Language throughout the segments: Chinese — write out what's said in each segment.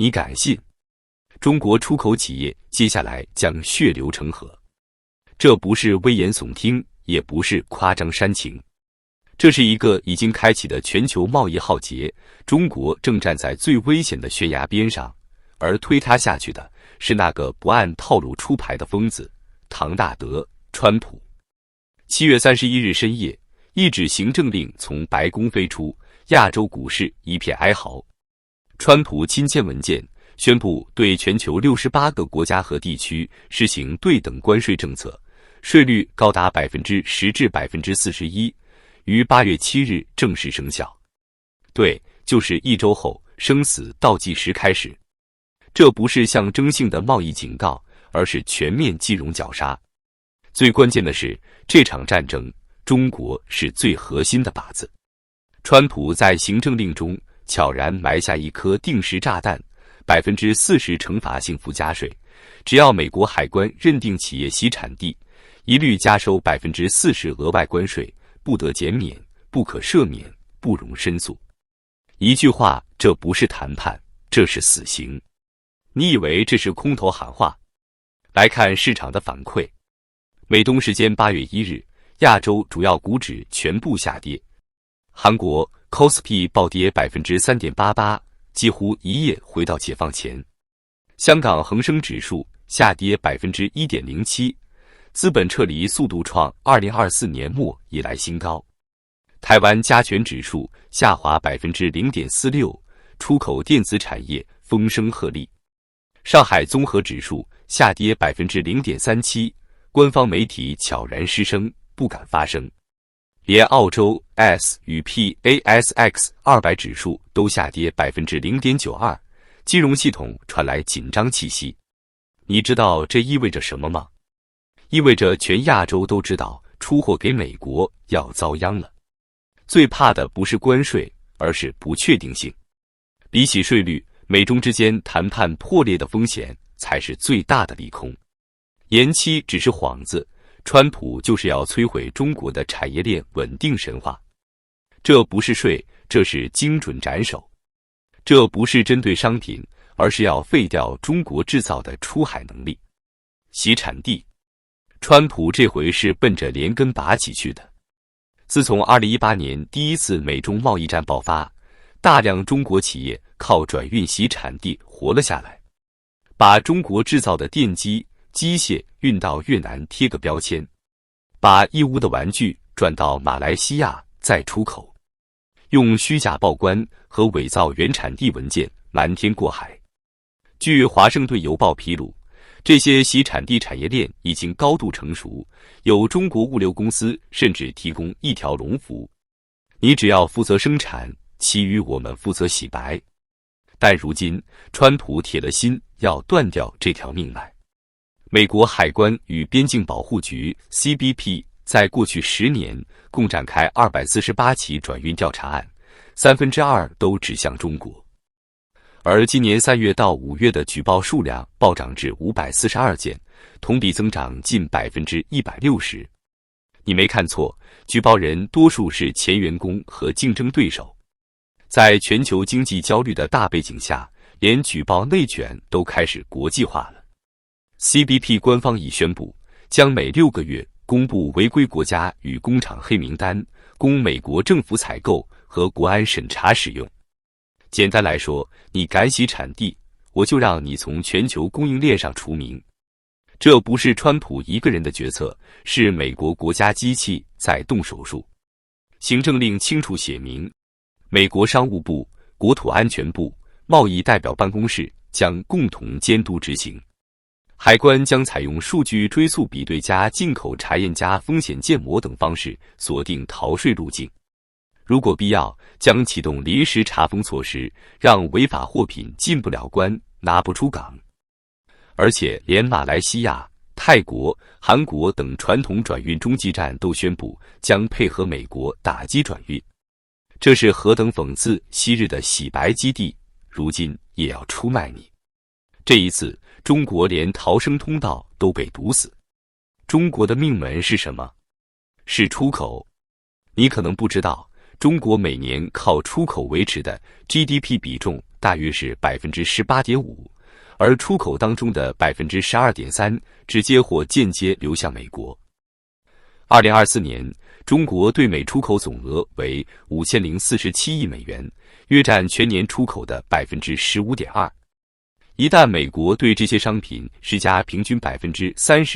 你敢信？中国出口企业接下来将血流成河。这不是危言耸听，也不是夸张煽情，这是一个已经开启的全球贸易浩劫，中国正站在最危险的悬崖边上，而推它下去的是那个不按套路出牌的疯子唐纳德·川普。7月31日深夜，一纸行政令从白宫飞出，亚洲股市一片哀嚎。川普亲签文件，宣布对全球68个国家和地区实行对等关税政策，税率高达10%至41%，于8月7日正式生效。对，就是1周后，生死倒计时开始。这不是象征性的贸易警告，而是全面金融绞杀。最关键的是，这场战争，中国是最核心的靶子。川普在行政令中悄然埋下一颗定时炸弹，40%惩罚性附加税，只要美国海关认定企业洗产地，一律加收40%额外关税，不得减免，不可赦免，不容申诉。一句话，这不是谈判，这是死刑。你以为这是空头喊话？来看市场的反馈。美东时间8月1日，亚洲主要股指全部下跌。韩国 KOSPI 暴跌3.88%，几乎一夜回到解放前。香港恒生指数下跌1.07%，资本撤离速度创2024年末以来新高。台湾加权指数下滑0.46%，出口电子产业风声鹤唳。上海综合指数下跌0.37%，官方媒体悄然失声，不敢发声。连澳洲 S 与 PASX 200指数都下跌0.92%，金融系统传来紧张气息。你知道这意味着什么吗？意味着全亚洲都知道出货给美国要遭殃了。最怕的不是关税，而是不确定性。比起税率，美中之间谈判破裂的风险才是最大的利空。延期只是幌子，川普就是要摧毁中国的产业链稳定神话。这不是税，这是精准斩首。这不是针对商品，而是要废掉中国制造的出海能力。洗产地，川普这回是奔着连根拔起去的。自从2018年第一次美中贸易战爆发，大量中国企业靠转运洗产地活了下来，把中国制造的电机、机械运到越南贴个标签，把义乌的玩具转到马来西亚再出口，用虚假报关和伪造原产地文件瞒天过海。据华盛顿邮报披露，这些洗产地产业链已经高度成熟，有中国物流公司甚至提供一条龙服务，你只要负责生产，其余我们负责洗白。但如今川普铁了心要断掉这条命脉。美国海关与边境保护局 CBP 在过去10年共展开248起转运调查案，2/3都指向中国。而今年3月到5月的举报数量暴涨至542件，同比增长近160%。你没看错，举报人多数是前员工和竞争对手。在全球经济焦虑的大背景下，连举报内卷都开始国际化了。CBP 官方已宣布，将每6个月公布违规国家与工厂黑名单，供美国政府采购和国安审查使用。简单来说，你敢洗产地，我就让你从全球供应链上除名。这不是川普一个人的决策，是美国国家机器在动手术。行政令清楚写明，美国商务部、国土安全部、贸易代表办公室将共同监督执行。海关将采用数据追溯比对加进口查验加风险建模等方式锁定逃税路径。如果必要，将启动临时查封措施，让违法货品进不了关，拿不出港。而且连马来西亚、泰国、韩国等传统转运中继站都宣布将配合美国打击转运。这是何等讽刺昔日的洗白基地，如今也要出卖你。这一次，中国连逃生通道都被堵死。中国的命门是什么？是出口。你可能不知道，中国每年靠出口维持的 GDP 比重大约是18.5%，而出口当中的12.3%直接或间接流向美国。2024年，中国对美出口总额为5047亿美元，约占全年出口的15.2%。一旦美国对这些商品施加平均30%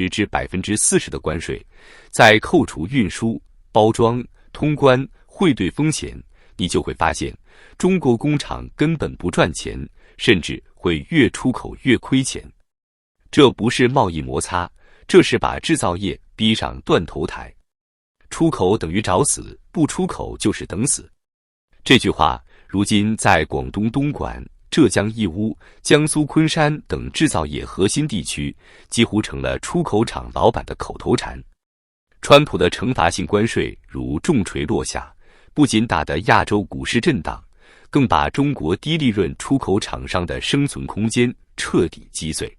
至40%的关税，再扣除运输、包装、通关、汇兑风险，你就会发现，中国工厂根本不赚钱，甚至会越出口越亏钱。这不是贸易摩擦，这是把制造业逼上断头台。出口等于找死，不出口就是等死。这句话如今在广东东莞、浙江义乌、江苏昆山等制造业核心地区，几乎成了出口厂老板的口头禅。川普的惩罚性关税如重锤落下，不仅打得亚洲股市震荡，更把中国低利润出口厂商的生存空间彻底击碎。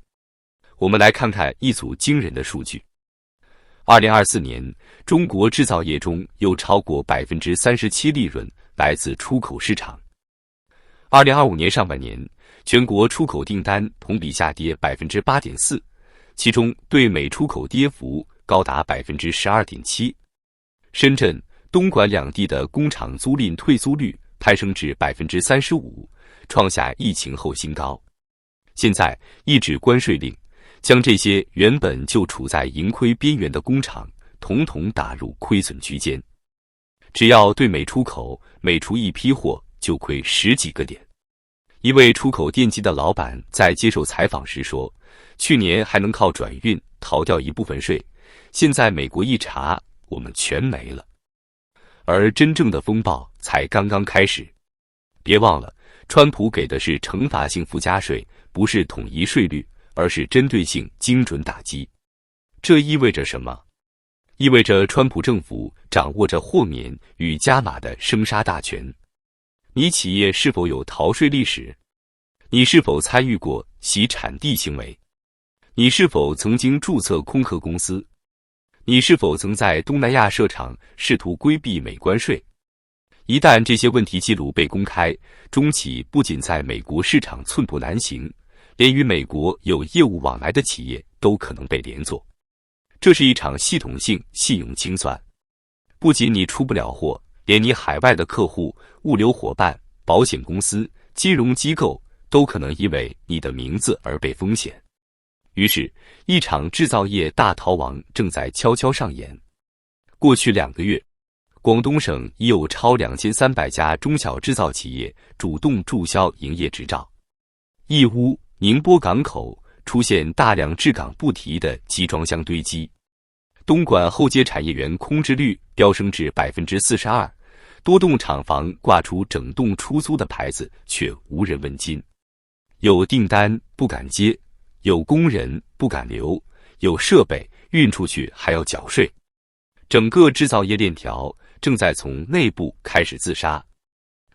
我们来看看一组惊人的数据。2024年，中国制造业中有超过37%利润来自出口市场。2025年上半年，全国出口订单同比下跌8.4%，其中对美出口跌幅高达12.7%。深圳、东莞两地的工厂租赁退租率攀升至35%，创下疫情后新高。现在一纸关税令，将这些原本就处在盈亏边缘的工厂统统打入亏损区间。只要对美出口，每出一批货就亏10几个点。一位出口电机的老板在接受采访时说，去年还能靠转运逃掉一部分税，现在美国一查，我们全没了。而真正的风暴才刚刚开始。别忘了，川普给的是惩罚性附加税，不是统一税率，而是针对性精准打击。这意味着什么？意味着川普政府掌握着豁免与加码的生杀大权。你企业是否有逃税历史？你是否参与过洗产地行为？你是否曾经注册空壳公司？你是否曾在东南亚设厂，试图规避美关税？一旦这些问题记录被公开，中企不仅在美国市场寸步难行，连与美国有业务往来的企业都可能被连坐。这是一场系统性信用清算，不仅你出不了货，连你海外的客户、物流伙伴、保险公司、金融机构都可能因为你的名字而被风险。于是，一场制造业大逃亡正在悄悄上演。过去2个月，广东省已有超2300家中小制造企业主动注销营业执照。义乌、宁波港口出现大量滞港不提的集装箱堆积。东莞后街产业园空置率飙升至42%，多栋厂房挂出整栋出租的牌子，却无人问津。有订单不敢接，有工人不敢留，有设备运出去还要缴税。整个制造业链条正在从内部开始自杀。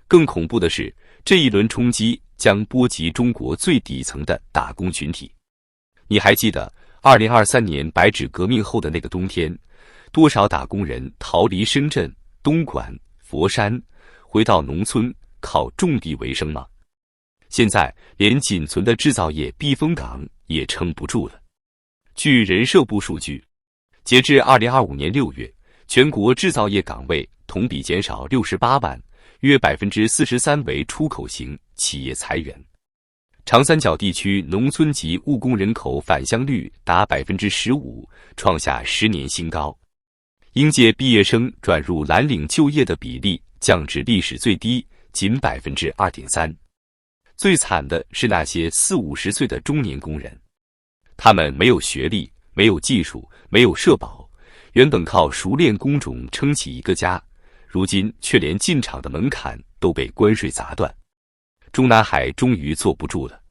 更恐怖的是，这一轮冲击将波及中国最底层的打工群体。你还记得2023年白纸革命后的那个冬天，多少打工人逃离深圳、东莞、佛山，回到农村靠种地为生吗？现在连仅存的制造业避风港也撑不住了。据人社部数据，截至2025年6月，全国制造业岗位同比减少68万，约43%为出口型企业裁员。长三角地区农村籍务工人口返乡率达15%，创下10年新高。应届毕业生转入蓝领就业的比例降至历史最低，仅2.3%。最惨的是那些40-50岁的中年工人，他们没有学历，没有技术，没有社保，原本靠熟练工种撑起一个家，如今却连进厂的门槛都被关税砸断。中南海终于坐不住了。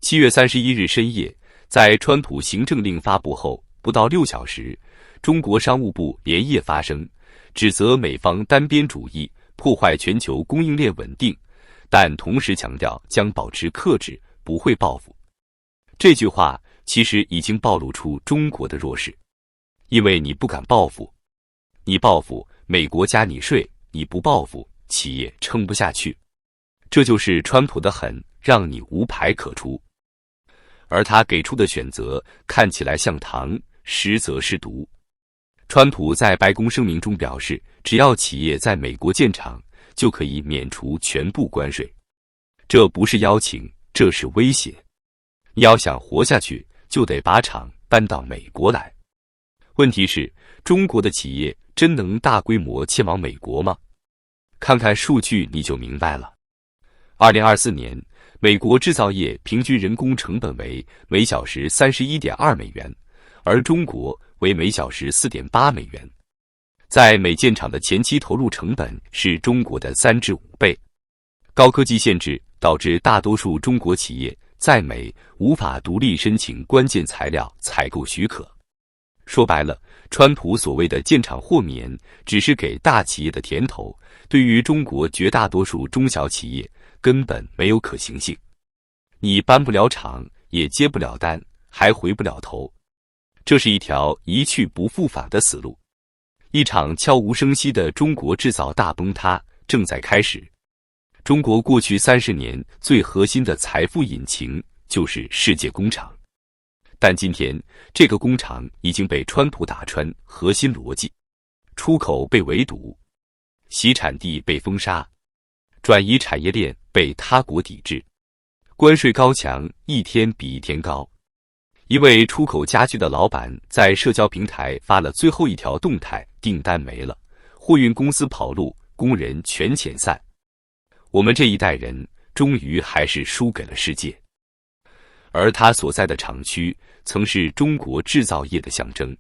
7月31日深夜，在川普行政令发布后不到6小时，中国商务部连夜发声，指责美方单边主义，破坏全球供应链稳定，但同时强调将保持克制，不会报复。这句话其实已经暴露出中国的弱势，因为你不敢报复，你报复美国加你税，你不报复企业撑不下去。这就是川普的狠，让你无牌可出。而他给出的选择看起来像糖，实则是毒。川普在白宫声明中表示，只要企业在美国建厂，就可以免除全部关税。这不是邀请，这是威胁。你要想活下去，就得把厂搬到美国来。问题是，中国的企业真能大规模迁往美国吗？看看数据你就明白了。2024年，美国制造业平均人工成本为每小时31.2美元，而中国为每小时4.8美元。在美建厂的前期投入成本是中国的3至5倍。高科技限制导致大多数中国企业在美无法独立申请关键材料采购许可。说白了，川普所谓的建厂豁免只是给大企业的甜头，对于中国绝大多数中小企业根本没有可行性。你搬不了厂，也接不了单，还回不了头。这是一条一去不复返的死路。一场悄无声息的中国制造大崩塌正在开始。中国过去30年最核心的财富引擎就是世界工厂，但今天这个工厂已经被川普打穿核心逻辑，出口被围堵，洗产地被封杀，转移产业链被他国抵制，关税高墙一天比一天高。一位出口家具的老板在社交平台发了最后一条动态，订单没了，货运公司跑路，工人全遣散。我们这一代人终于还是输给了世界。而他所在的厂区曾是中国制造业的象征。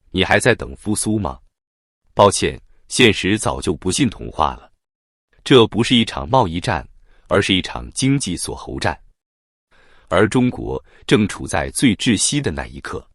你还在等复苏吗？抱歉，现实早就不信童话了。这不是一场贸易战，而是一场经济锁喉战。而中国正处在最窒息的那一刻。